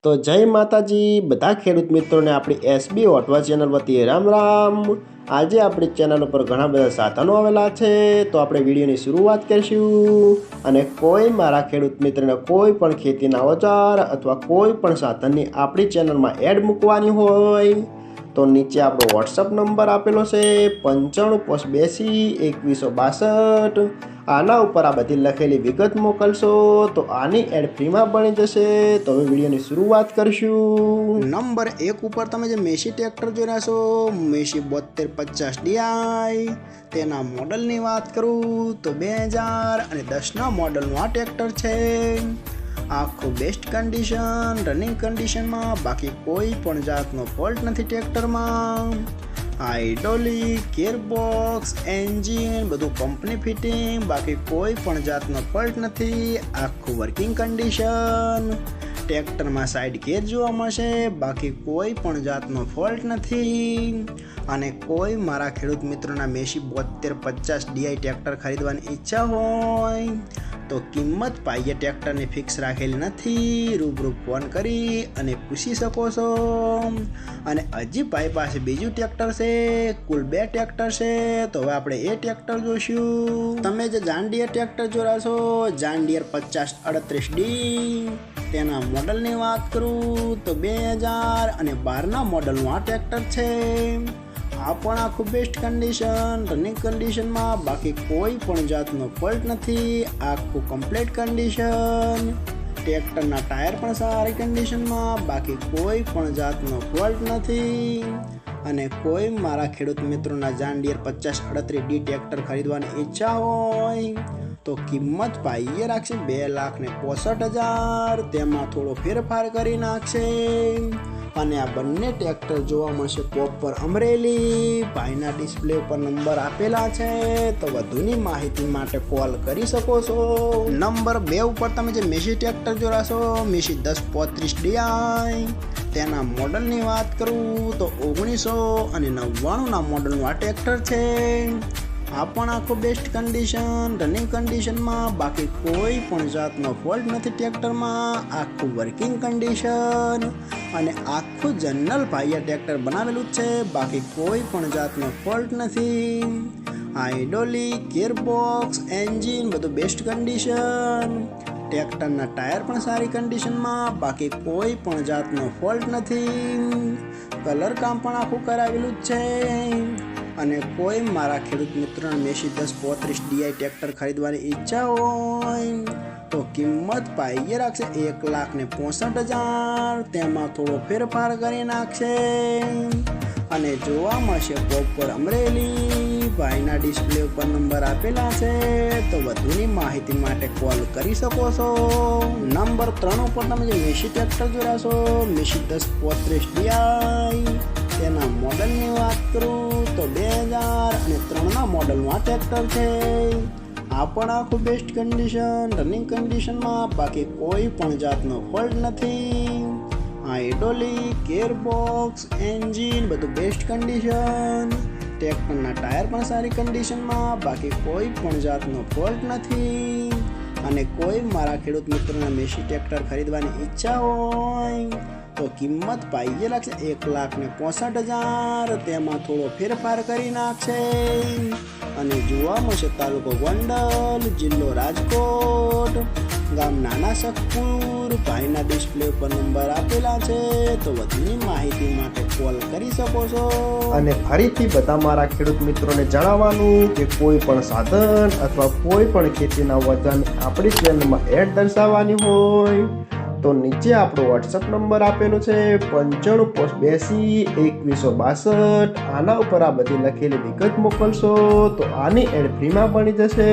તો જય માતાજી બધા ખેડૂત મિત્રોને આપણી એસબી ઓટવા ચેનલ વતી રામ રામ। આજે આપણી ચેનલ ઉપર ઘણા બધા સાધનો આવેલા છે, તો આપણે વિડીયોની શરૂઆત કરીશું। અને કોઈ મારા ખેડૂત મિત્રને કોઈ પણ ખેતીના ઓજાર અથવા કોઈ પણ સાધનની આપણી ચેનલમાં એડ મૂકવાની હોય તો નીચે આપણો વોટ્સઅપ નંબર આપેલો છે 9582 આના ઉપર આ બધી લખેલી વિગત મોકલશો તો આની એડ ફ્રીમાં બની જશે। તો હવે વિડીયોની શરૂઆત કરશું। નંબર 1 ઉપર તમે જે મેસી ટ્રેક્ટર જોઈ રહ્યા છો, મેસી 7250 ડીઆઈ, તેના મોડલની વાત કરું તો 2010ના મોડલનું આ ટ્રેક્ટર છે। આખું બેસ્ટ કન્ડિશન, રનિંગ કન્ડિશનમાં, બાકી કોઈ પણ જાતનો ફોલ્ટ નથી ટ્રેક્ટરમાં। હાઇડ્રોલિક, ગિયરબોક્સ, એન્જિન બધું કંપની ફિટિંગ, બાકી કોઈ પણ જાતનો ફોલ્ટ નથી। આખું વર્કિંગ કન્ડિશન, ટ્રેક્ટરમાં સાઈડ ગેર જોવા મળશે, બાકી કોઈ પણ જાતનો ફોલ્ટ નથી। અને કોઈ મારા ખેડૂત મિત્રોના મેસી 7250 ડીઆઈ ટ્રેક્ટર ખરીદવાની ઈચ્છા હોય તો કિંમત પાઈએ ટ્રેક્ટરની ફિક્સ રાખેલી નથી, રૂબરૂ ફોન કરી અને પૂછી શકો છો। અને હજી ભાઈ પાસે બીજું ટ્રેક્ટર છે, કુલ 2 ટ્રેક્ટર છે, તો હવે આપણે એ ટ્રેક્ટર જોઈશું। તમે જે જાન ડીયર ટ્રેક્ટર જોયા છો, જાન ડીયર 5038ડી, તેના મોડલની વાત કરું તો 2012ના મોડલનું આ ટ્રેક્ટર છે। આ પણ આખું બેસ્ટ કન્ડિશન, રનિંગ કન્ડિશનમાં, બાકી કોઈ પણ જાતનો ફોલ્ટ નથી। આખું કમ્પ્લીટ કન્ડિશન, ટ્રેક્ટરના ટાયર પણ સારી કન્ડિશનમાં, બાકી કોઈ પણ જાતનો ફોલ્ટ નથી। અને કોઈ મારા ખેડૂત મિત્રોના જાન ડીયર 5038ડી ટ્રેક્ટર ખરીદવાની ઈચ્છા હોય તો કિંમત પાઈએ રાખશે 2,65,000, તેમાં થોડો ફેરફાર કરી નાખશે। અને આ બંને ટ્રેક્ટર જોવા મળશે પ્રોપર અમરેલી। ભાઈના ડિસ્પ્લે ઉપર નંબર આપેલા છે, તો વધુની માહિતી માટે કોલ કરી શકો છો। નંબર 2 ઉપર તમે જે મેસી ટ્રેક્ટર જોયા છો, મેસી 1035 ડીઆઈ, તેના મોડલની વાત કરું તો 1999ના મોડલનું આ ટ્રેક્ટર છે। આ પણ આખું બેસ્ટ કન્ડિશન, રનિંગ કન્ડિશનમાં, બાકી કોઈ પણ જાતનો ફોલ્ટ નથી ટ્રેક્ટરમાં। આખું વર્કિંગ કન્ડિશન અને આખું જનરલ ભાઈએ ટ્રેક્ટર બનાવેલું જ છે, બાકી કોઈ પણ જાતનો ફોલ્ટ નથી। હાઇડ્રોલિક, ગિયરબોક્સ, એન્જિન બધું બેસ્ટ કન્ડિશન, ટ્રેક્ટરના ટાયર પણ સારી કન્ડિશનમાં, બાકી કોઈ પણ જાતનો ફોલ્ટ નથી। કલર કામ પણ આખું કરાવેલું જ છે। અને કોઈ મારા ખેડૂત મિત્રોને મેસી 1035 ડીઆઈ ટ્રેક્ટર ખરીદવાની ઈચ્છા હોય તો કિંમત પાઈએ રાખશે 1,65,000, તેમાં થોડો ફેરફાર કરી નાખશે। અને જોવા મળશે પ્રોપર અમરેલી। ભાઈના ડિસ્પ્લે ઉપર નંબર આપેલા છે, તો વધુની માહિતી માટે કોલ કરી શકો છો। નંબર 3 ઉપર તમે જે મેસી ટ્રેક્ટર જોયા છો, મેસી 1035 ડીઆઈ, તેના મોડલની વાત કરું તો 2003ના મોડલનું આ ટ્રેક્ટર છે। આ પણ આખું બેસ્ટ કન્ડિશન, રનિંગ કન્ડિશનમાં, બાકી કોઈ પણ જાતનો ફોલ્ટ નથી। હાઇડ્રોલિક, ગિયરબોક્સ, એન્જિન બધું બેસ્ટ કન્ડિશન, ટ્રેક્ટરના ટાયર પણ સારી કન્ડિશનમાં, બાકી કોઈ પણ જાતનો ફોલ્ટ નથી। અને કોઈ મારા ખેડૂત મિત્રોના મેસી ટ્રેક્ટર ખરીદવાની ઈચ્છા હોય તો કિંમત પાઈએ લાગશે 1,65,000, તેમાં થોડો ફેરફાર કરી નાખશે। અને જોવા મળશે તાલુકો ગોંડલ, જિલ્લો રાજકોટ, ગામ નાના શકપુર। ભાઈના ડિસ્પ્લે ઉપર નંબર આપેલા છે, તો વધુની માહિતી માટે કોલ કરી શકો છો। અને ફરીથી બધા મારા ખેડૂત મિત્રોને જણાવવાનું કે કોઈ પણ સાધન અથવા કોઈ પણ ખેતીના વજન આપણી ચેનલમાં એડ દર્શાવવાની હોય તો નીચે આપણો વોટ્સઅપ નંબર આપેલો છે 9582 આના ઉપર આ બધી લખેલી વિગત મોકલશો તો આની એડ ફ્રીમાં બની જશે।